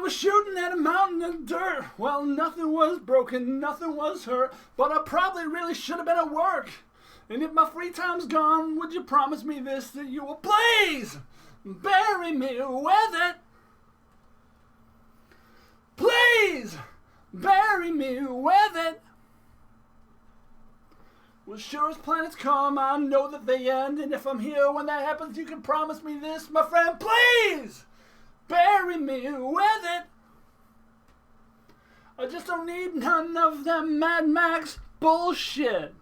were shooting at a mountain of dirt. Well, nothing was broken, nothing was hurt, but I probably really should have been at work. And if my free time's gone, would you promise me this, that you will please bury me with it? Please bury me with it. Well, sure as planets come, I know that they end. And if I'm here when that happens, you can promise me this, my friend. Please bury me with it. I just don't need none of that Mad Max bullshit.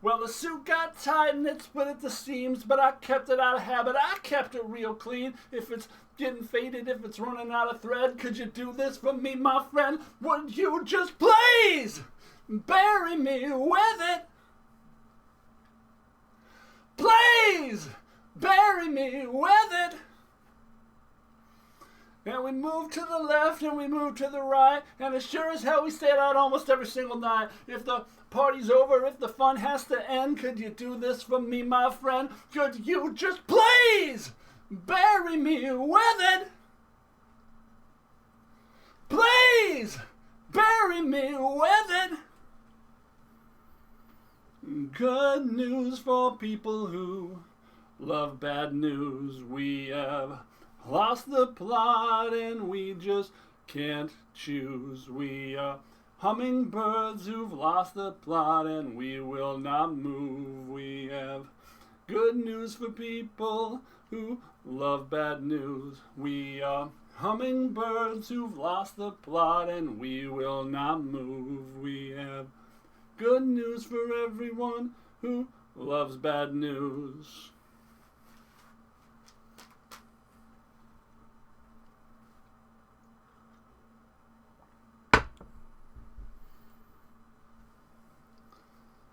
Well, the suit got tight and it split at the seams, but I kept it out of habit. I kept it real clean. If it's getting faded, if it's running out of thread, could you do this for me, my friend? Would you just please bury me with it? Please bury me with it. And we moved to the left and we moved to the right, and as sure as hell we stayed out almost every single night. If the party's over, if the fun has to end, could you do this for me, my friend? Could you just please bury me with it? Please bury me with it. Good news for people who love bad news. We have lost the plot and we just can't choose. We are hummingbirds who've lost the plot and we will not move. We have good news for people who love bad news. We are hummingbirds who've lost the plot and we will not move. We have good news for everyone who loves bad news.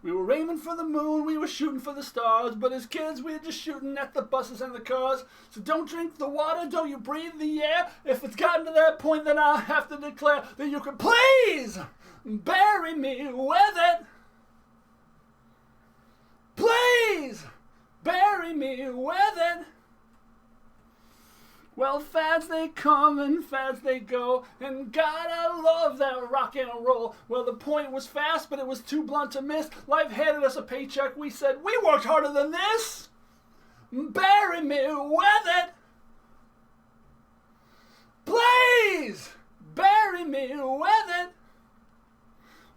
We were aiming for the moon, we were shooting for the stars, but as kids we were just shooting at the buses and the cars. So don't drink the water, don't you breathe the air. If it's gotten to that point, then I have to declare that you can please bury me with it. Please bury me with it. Well, fads they come and fads they go, and God, I love that rock and roll. Well, the point was fast, but it was too blunt to miss. Life handed us a paycheck. We said, we worked harder than this. Bury me with it. Please bury me with it.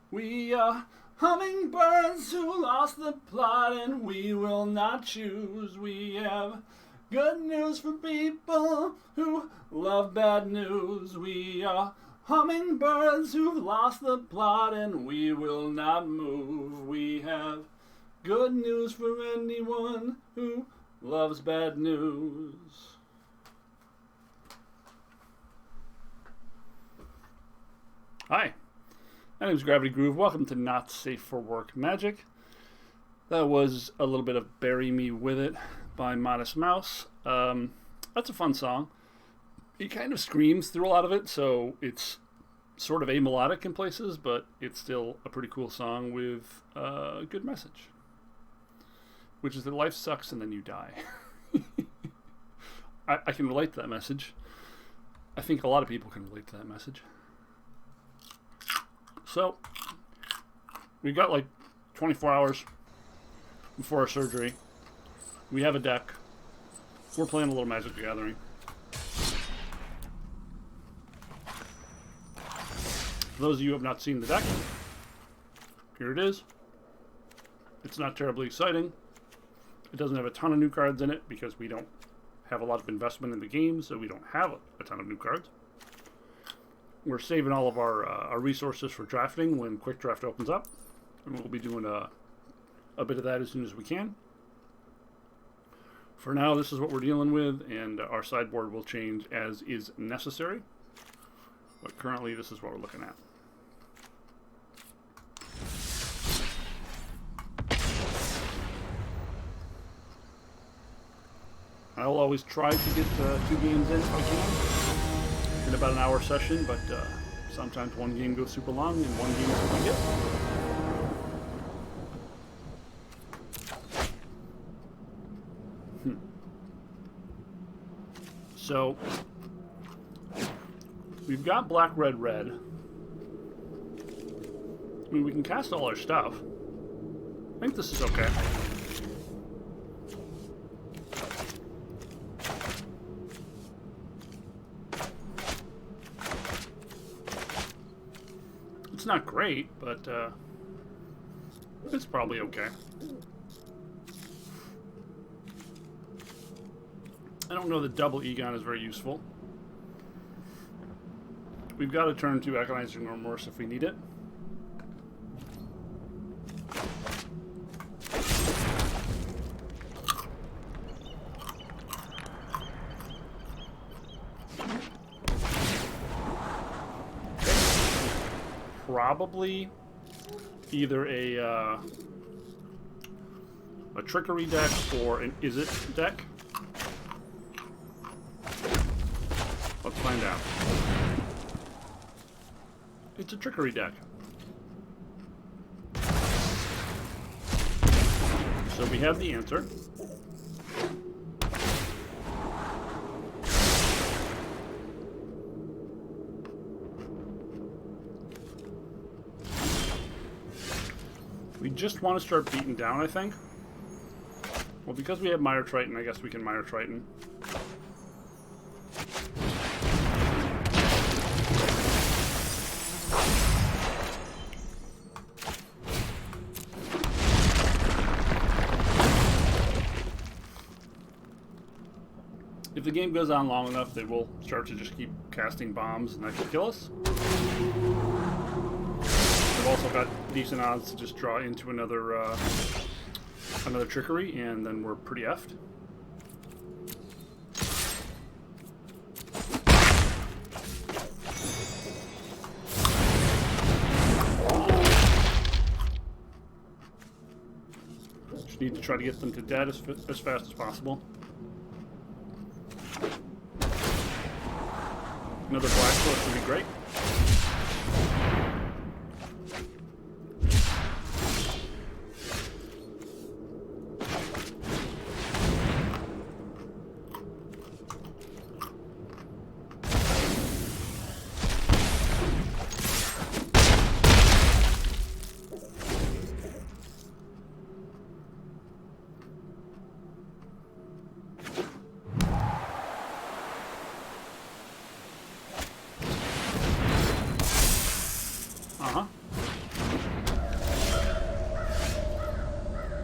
We are hummingbirds who lost the plot, and we will not choose. We have good news for people who love bad news. We are hummingbirds who've lost the plot and we will not move. We have good news for anyone who loves bad news. Hi, my name is Gravity Groove. Welcome to Not Safe for Work Magic. That was a little bit of Bury Me With It by Modest Mouse. That's a fun song. It kind of screams through a lot of it, so it's sort of amelodic in places, but it's still a pretty cool song with a good message, which is that life sucks and then you die. I can relate to that message. I think a lot of people can relate to that message. So, we've got like 24 hours before our surgery. We have a deck. We're playing a little Magic the Gathering. For those of you who have not seen the deck, here it is. It's not terribly exciting. It doesn't have a ton of new cards in it because we don't have a lot of investment in the game, so we don't have a ton of new cards. We're saving all of our resources for drafting when Quick Draft opens up, and we'll be doing a bit of that as soon as we can. For now, this is what we're dealing with, and our sideboard will change as is necessary. But currently, this is what we're looking at. I'll always try to get 2 games in if I can. In about an hour session, but sometimes one game goes super long and one game is super good. So, We've got black, red, red. I mean, we can cast all our stuff. I think this is okay. It's not great, but it's probably okay. I don't know that double Egon is very useful. We've got to turn to Agonizing Remorse if we need it. Probably either a trickery deck or an Is It deck. Let's find out. It's a trickery deck. So we have the answer. We just want to start beating down, I think. Well, because we have Mire Triton, I guess we can Mire Triton. If the game goes on long enough, they will start to just keep casting bombs and that could kill us. They've also got decent odds to just draw into another another trickery, and then we're pretty effed. Just need to try to get them to dead as fast as possible. Another black source would be great.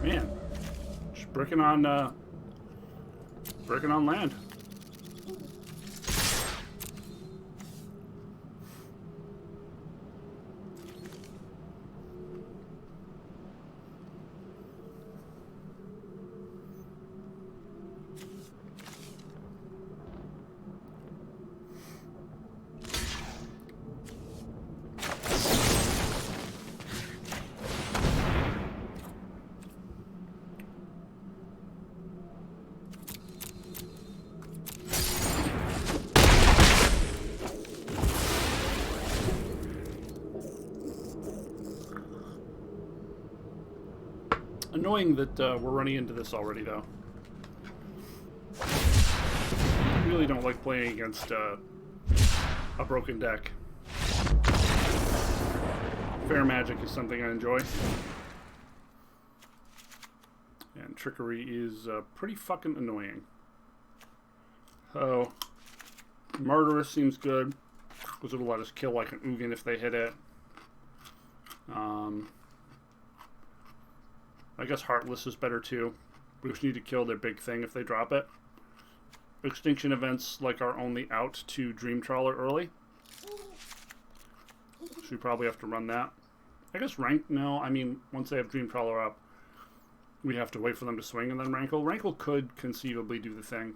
Man, just bricking on land. Annoying that we're running into this already, though. I really don't like playing against a broken deck. Fair Magic is something I enjoy. And Trickery is pretty fucking annoying. Oh, Murderous seems good, because it'll let us kill like an Ugin if they hit it. I guess Heartless is better too. We just need to kill their big thing if they drop it. Extinction events like are only out to Dream Trawler early. So we probably have to run that. I guess rank, no, I mean, once they have Dream Trawler up, we have to wait for them to swing and then Rankle. Rankle could conceivably do the thing.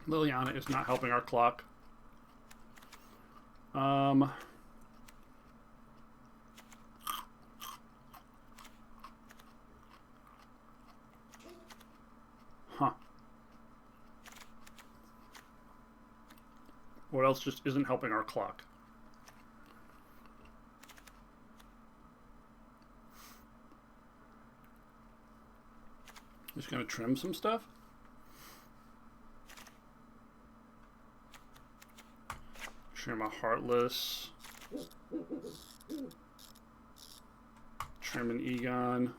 Liliana is not helping our clock. Huh. What else just isn't helping our clock? Just gonna trim some stuff. Trim a Heartless. Trim an Egon.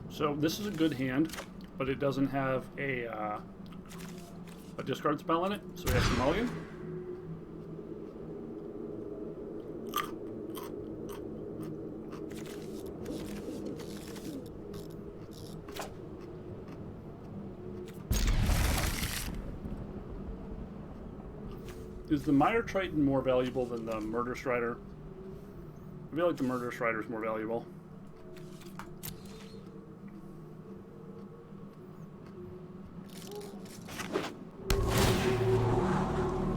So this is a good hand, but it doesn't have a discard spell in it, so we have to mulligan. Is the Mire Triton more valuable than the Murder Strider? I feel like the Murder Strider is more valuable.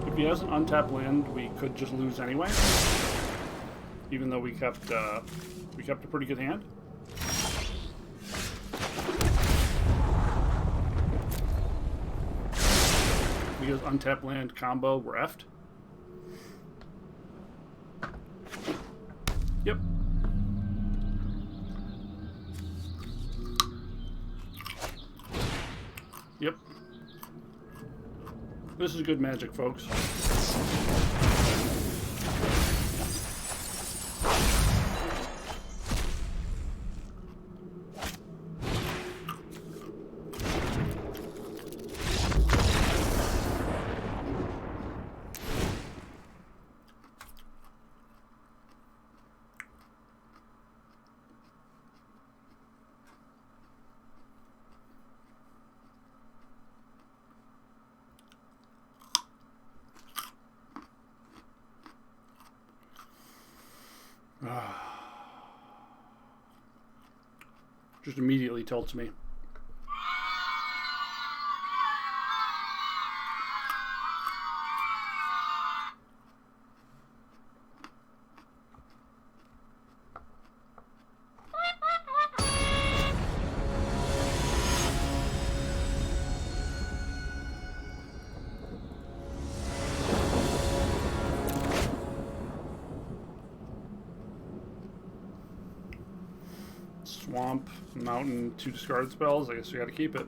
If he has an untapped land, we could just lose anyway. Even though we kept a pretty good hand. Because untapped land combo, we're effed. Yep. Yep. This is good Magic, folks. Just immediately tilts me. Swamp, Mountain, 2 discard spells. I guess we got to keep it.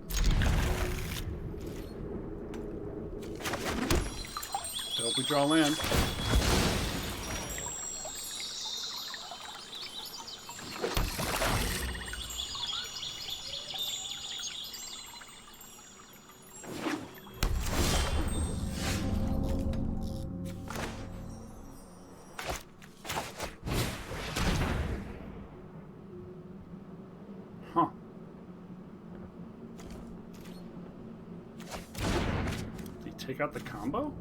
I hope we draw land. Huh. Did he take out the combo?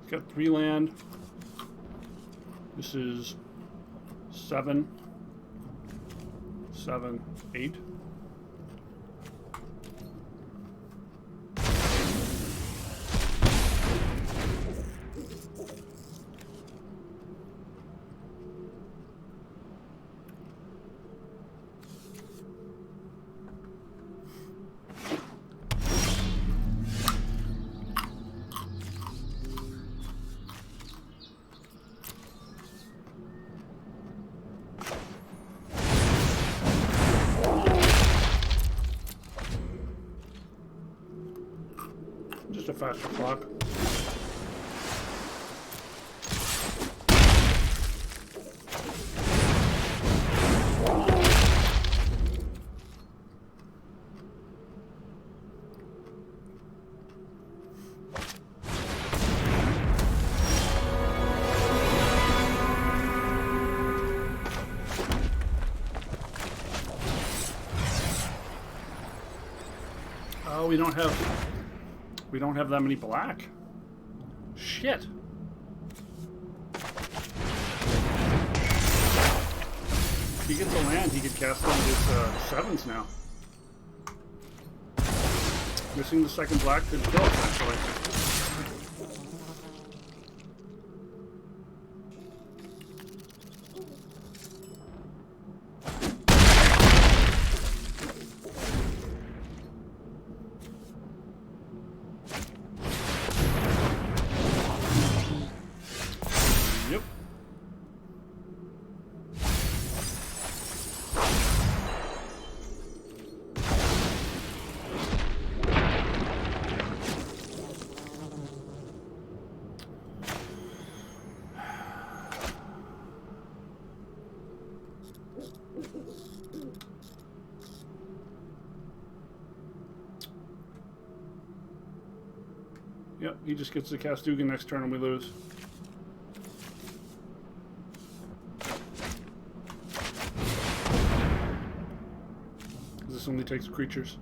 Got 3 land. This is 7, 7, 8. faster clock. Oh, we don't have that many black. Shit. If he gets a land, he could cast on his 7s now. Missing the second black could kill us, actually. Yep, he just gets the cast Dugan next turn and we lose. This only takes creatures.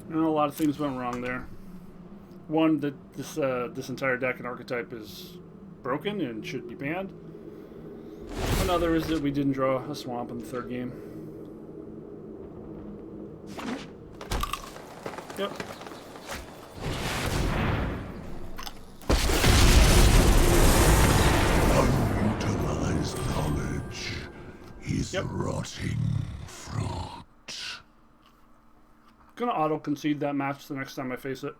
And a lot of things went wrong there. One, that this entire deck and archetype is broken and should be banned. Another is that we didn't draw a swamp in the third game. Yep. Unutilized knowledge is rotting fruit. Gonna auto concede that match the next time I face it.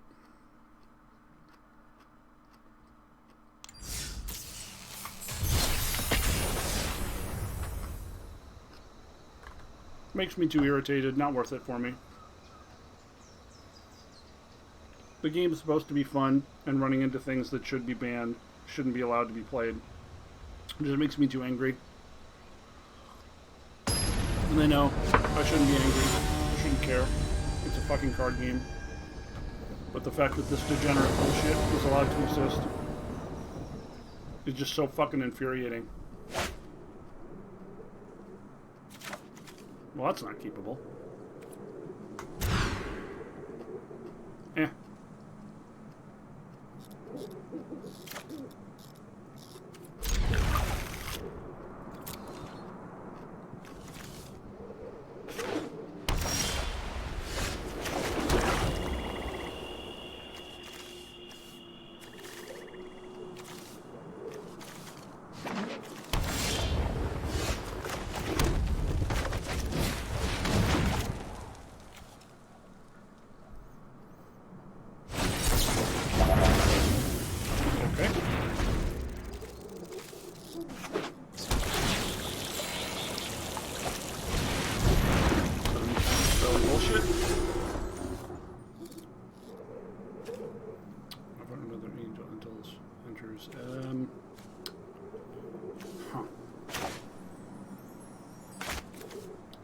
Makes me too irritated, not worth it for me. The game is supposed to be fun, and running into things that should be banned shouldn't be allowed to be played. It just makes me too angry. And I know I shouldn't be angry. I shouldn't care. It's a fucking card game. But the fact that this degenerate bullshit is allowed to exist is just so fucking infuriating. Well, that's not keepable. Eh.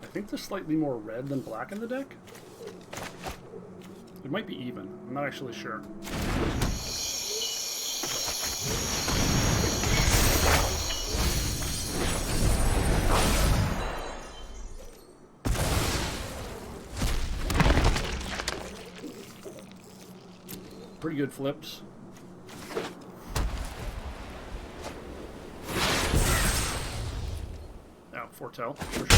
I think there's slightly more red than black in the deck. It might be even. I'm not actually sure. Pretty good flips. Out foretell, for sure.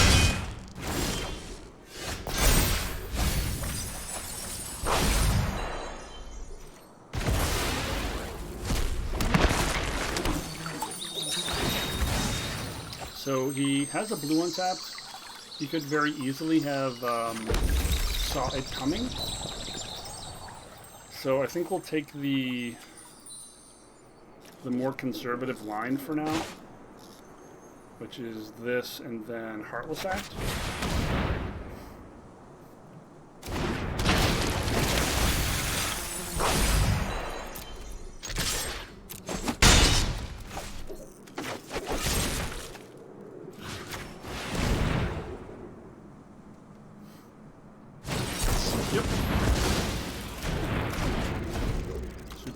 So he has a blue untapped. He could very easily have saw it coming. So I think we'll take the more conservative line for now, which is this and then Heartless Act.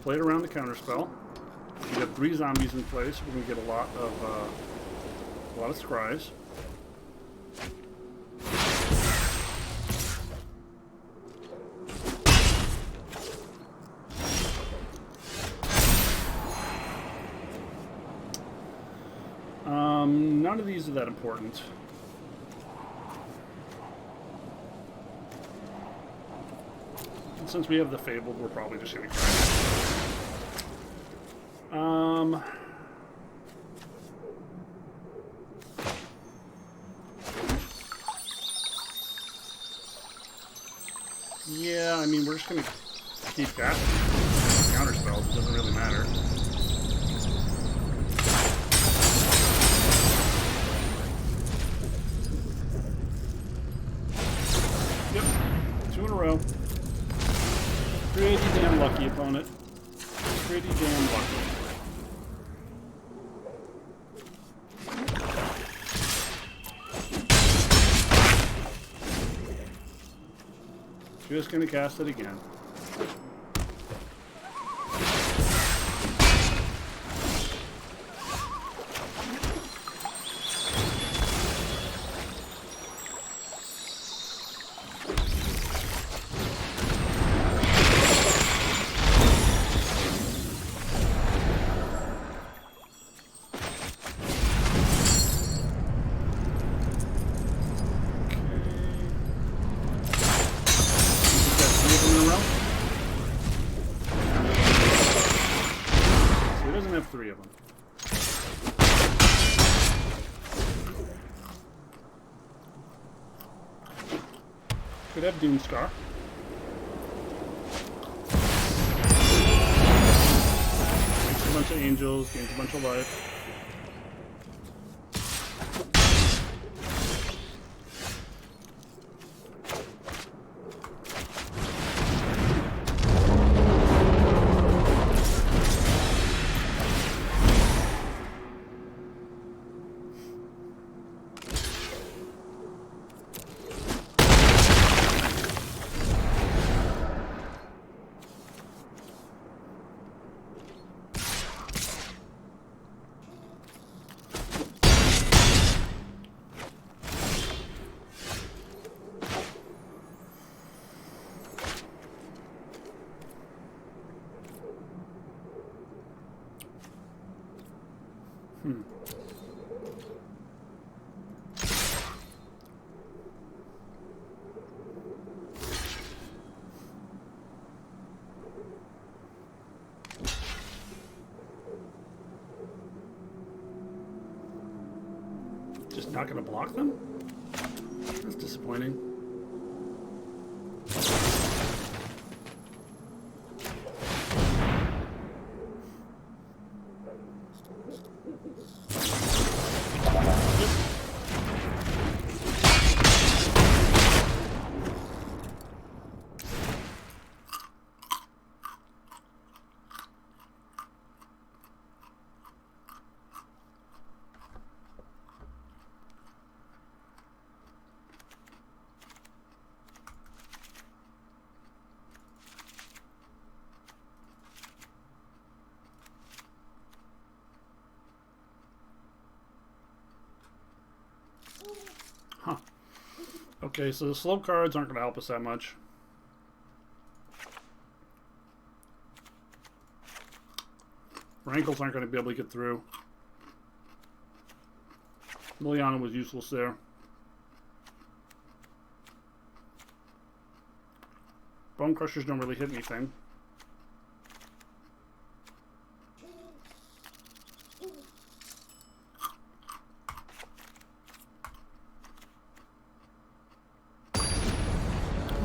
Played around the counterspell. We have 3 zombies in place. We're gonna get a lot of scries. None of these are that important. And since we have the Fabled, we're probably just gonna cry. Yeah, I mean, we're just gonna keep casting counter spells. It doesn't really matter. Yep, 2 in a row. Pretty damn lucky, opponent. Pretty damn lucky. Just gonna cast it again. Have 3 of them. Could have Doomscar. Makes a bunch of angels, gains a bunch of life. Just not going to block them? That's disappointing. Okay, so the slow cards aren't going to help us that much. Rankles aren't going to be able to get through. Liliana was useless there. Bone Crushers don't really hit anything.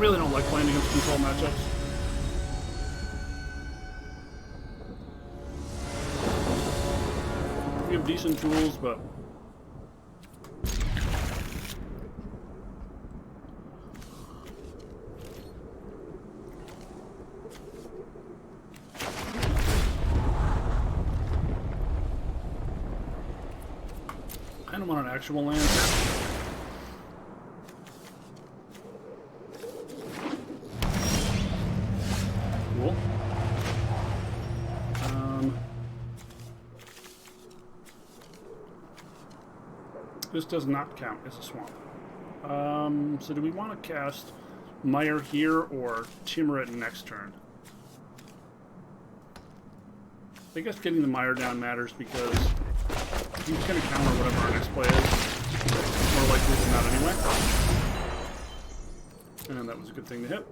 really don't like playing against control matchups. We have decent tools, but I don't want an actual land here. Cool. This does not count as a swamp. So do we want to cast Mire here or Timber it next turn? I guess getting the Mire down matters because he's going to counter whatever our next play is. More likely than not anyway. And that was a good thing to hit.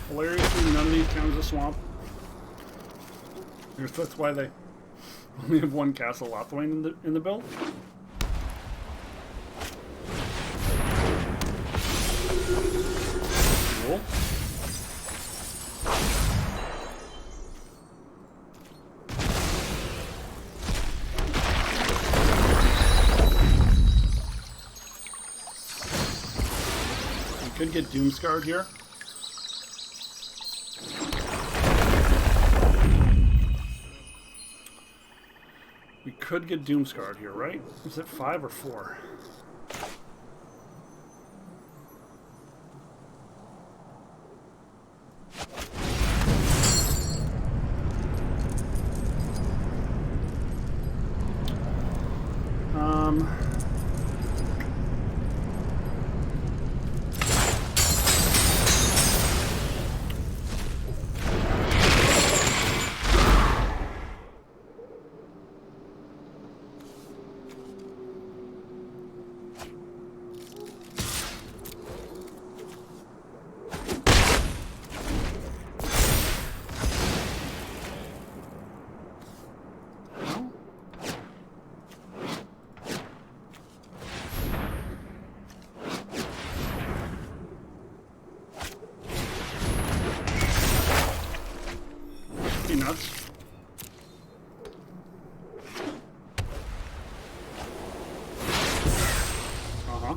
Hilariously, none of these count as a swamp. That's why they only have one Castle Lothwain in the build. Cool. We could get Doomscarred here. We could get Doomscarred here, right? Is it 5 or 4? Nuts. Uh-huh.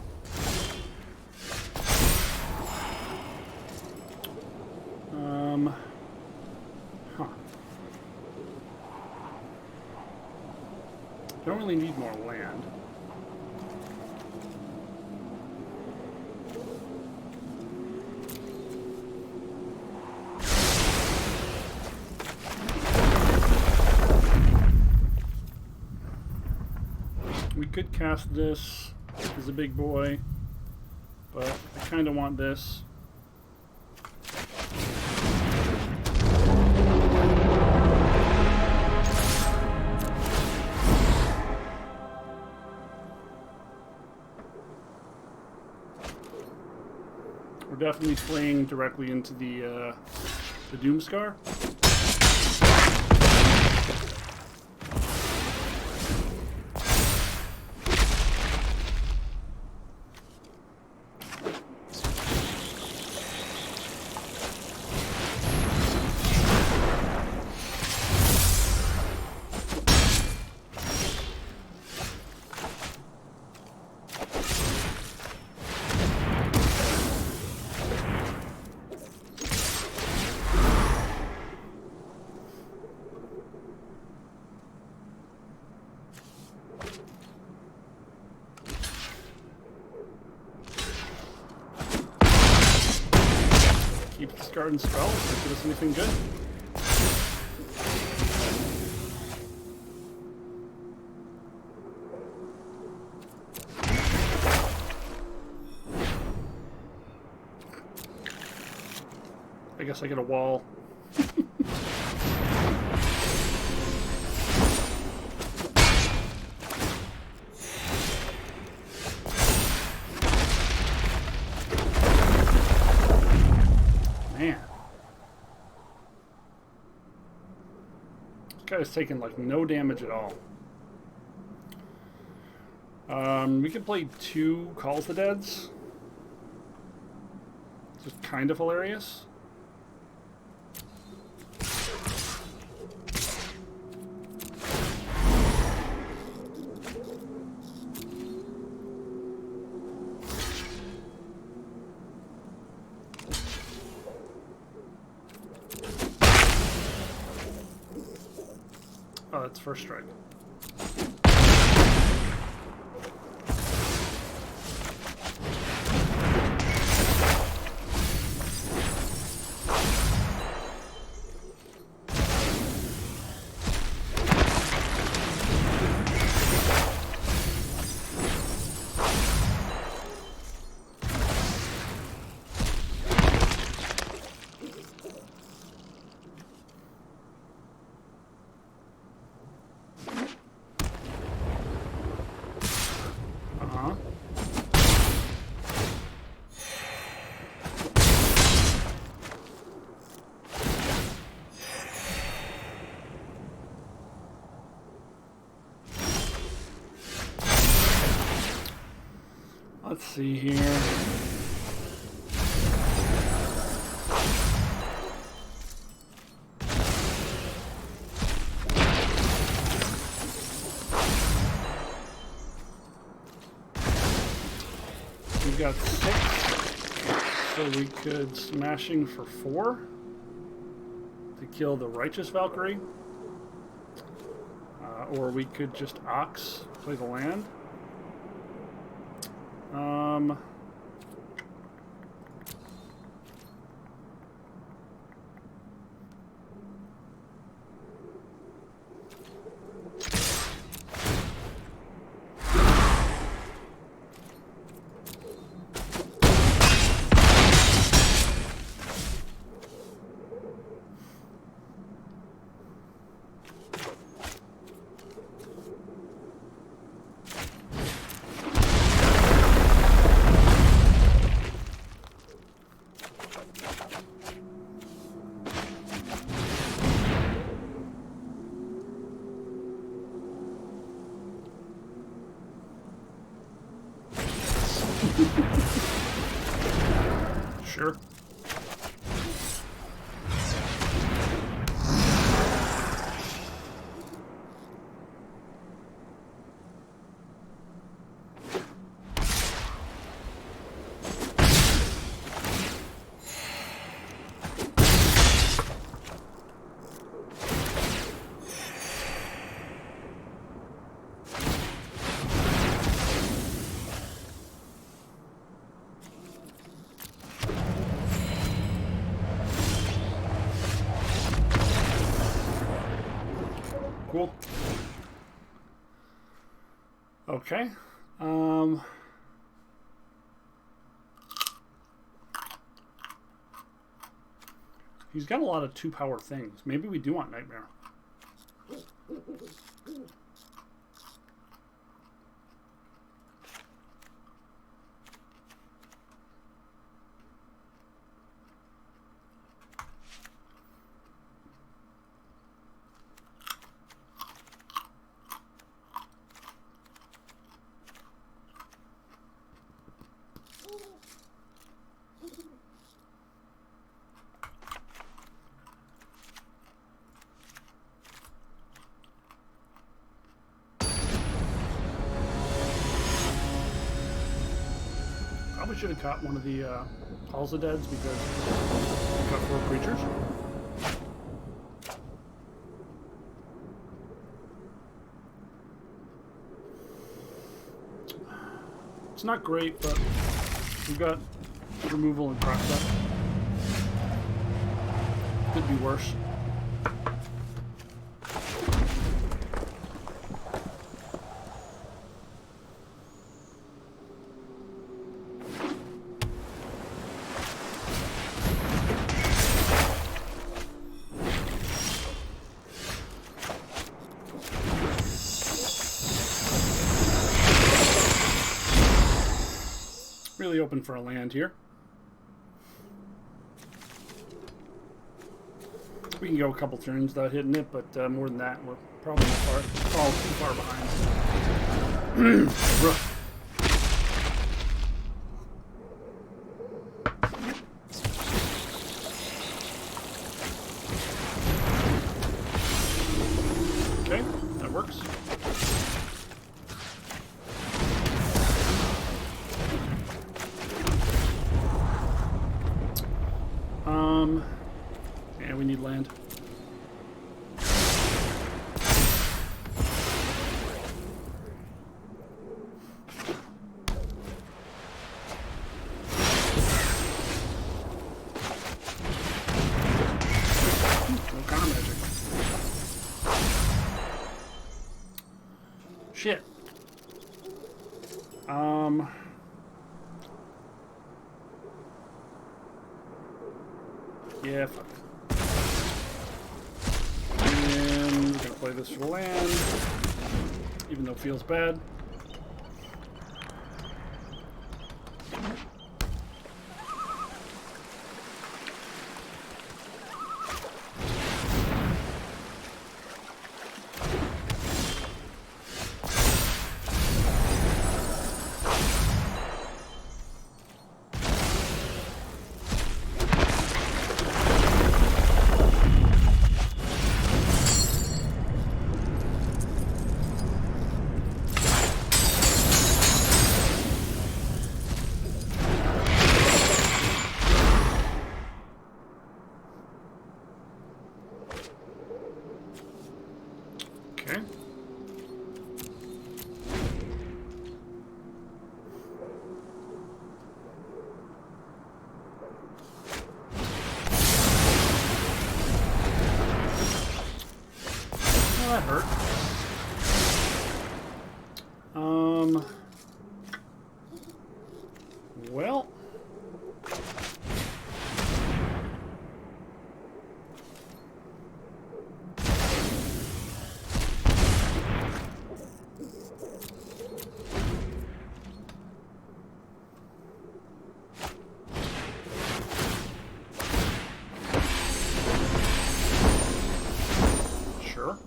Huh. Don't really need more land. We could cast this as a big boy, but I kind of want this. We're definitely playing directly into the Doomscar. Keep discarding spells. Does it give us anything good? guess I get a wall. Man. This guy's taking like no damage at all. We could play 2 Calls the Deads. Just kind of hilarious. Oh, that's first strike. Let's see here. We've got 6, so we could smashing for 4 to kill the Righteous Valkyrie. Or we could just Ox, play the land. Sure. Cool. Okay. He's got a lot of 2-power things. Maybe we do want Nightmare. Probably should have caught one of the Calls the Deads because we got 4 creatures. It's not great, but we've got removal and cross up. Could be worse. really open for a land here. We can go a couple turns without hitting it, but more than that, we're probably too far behind. Okay, that works. Yeah, we need land. No counter magic. Shit. Yeah, fuck. And we're gonna play this for land, even though it feels bad. Okay. Well, that hurt. Well. Sure.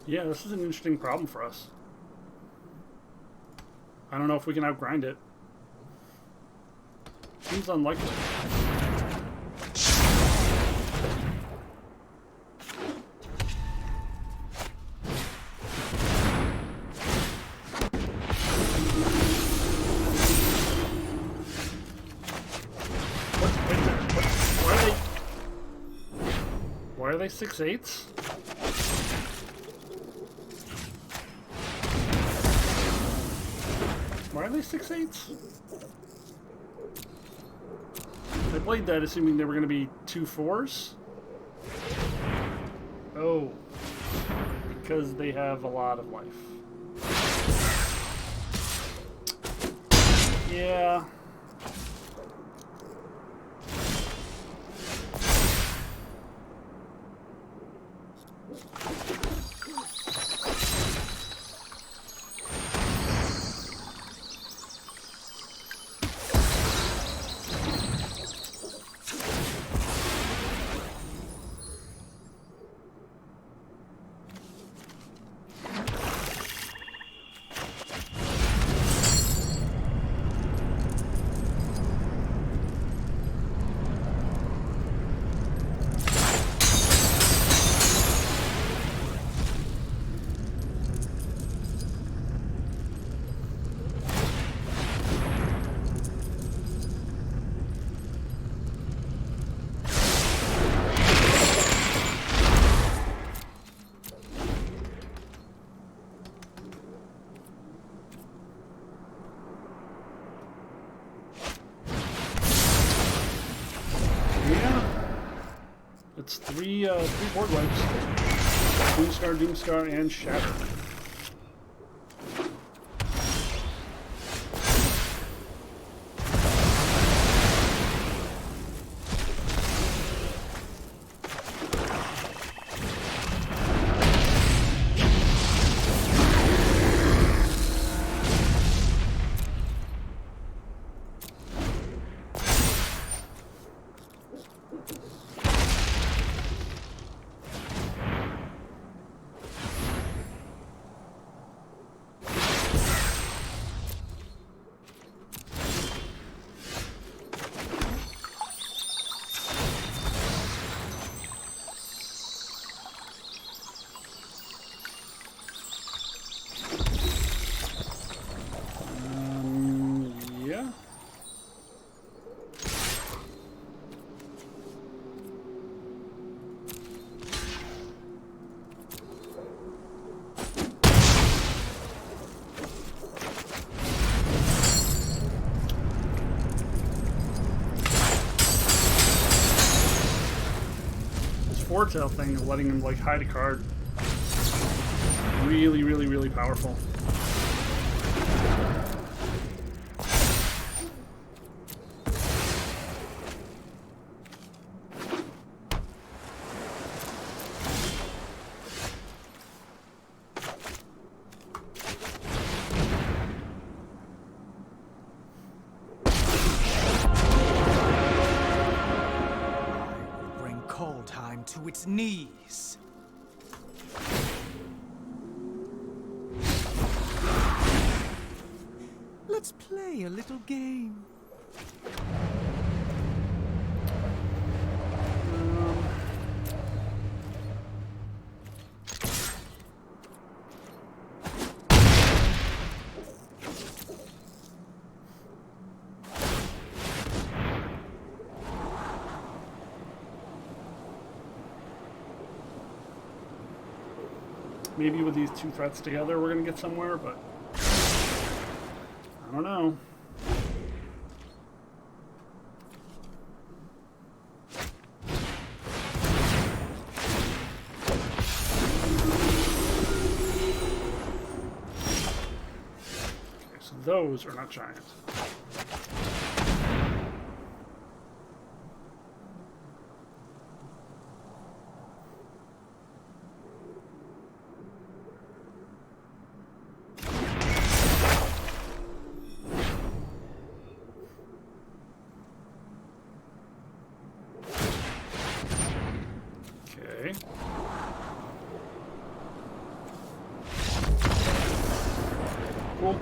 Yeah, this is an interesting problem for us. I don't know if we can outgrind it. Seems unlikely. Why are they 6/8s? Why are they 6/8s? I played that assuming they were going to be 2/4s. Oh. Because they have a lot of life. Yeah. Three board wipes. Doomscar, and Shatter. Yeah. This foretell thing of letting him like hide a card. Really, really, really powerful. Bring Kaldheim to its knees. Let's play a little game. Maybe with these two threats together we're going to get somewhere, but I don't know. Okay, so those are not giant. Okay. Cool.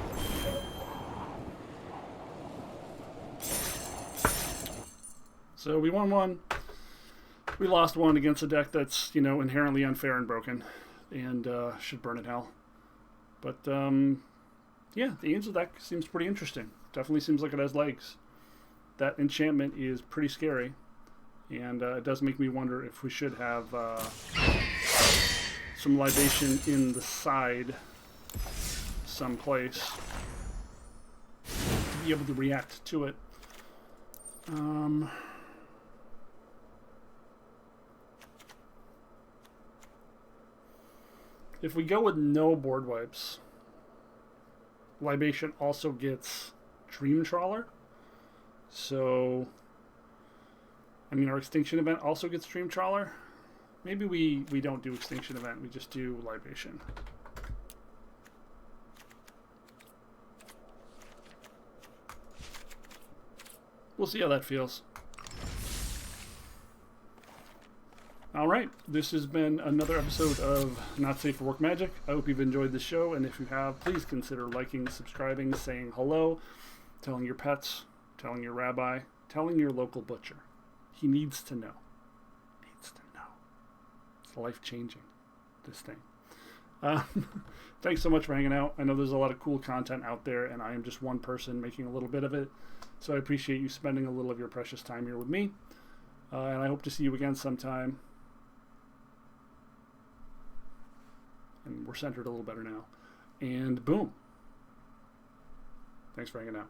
So we won one. We lost one against a deck that's, you know, inherently unfair and broken, and should burn in hell. But yeah, the Angel deck seems pretty interesting. Definitely seems like it has legs. That enchantment is pretty scary. And it does make me wonder if we should have some libation in the side someplace to be able to react to it. If we go with no board wipes, libation also gets Dream Trawler. So I mean, our Extinction Event also gets Dream Trawler. Maybe we don't do Extinction Event, we just do Libation. We'll see how that feels. Alright, this has been another episode of Not Safe for Work Magic. I hope you've enjoyed the show, and if you have, please consider liking, subscribing, saying hello, telling your pets, telling your rabbi, telling your local butcher. He needs to know. Needs to know. It's life-changing, this thing. Thanks so much for hanging out. I know there's a lot of cool content out there, and I am just one person making a little bit of it. So I appreciate you spending a little of your precious time here with me. And I hope to see you again sometime. And we're centered a little better now. And boom. Thanks for hanging out.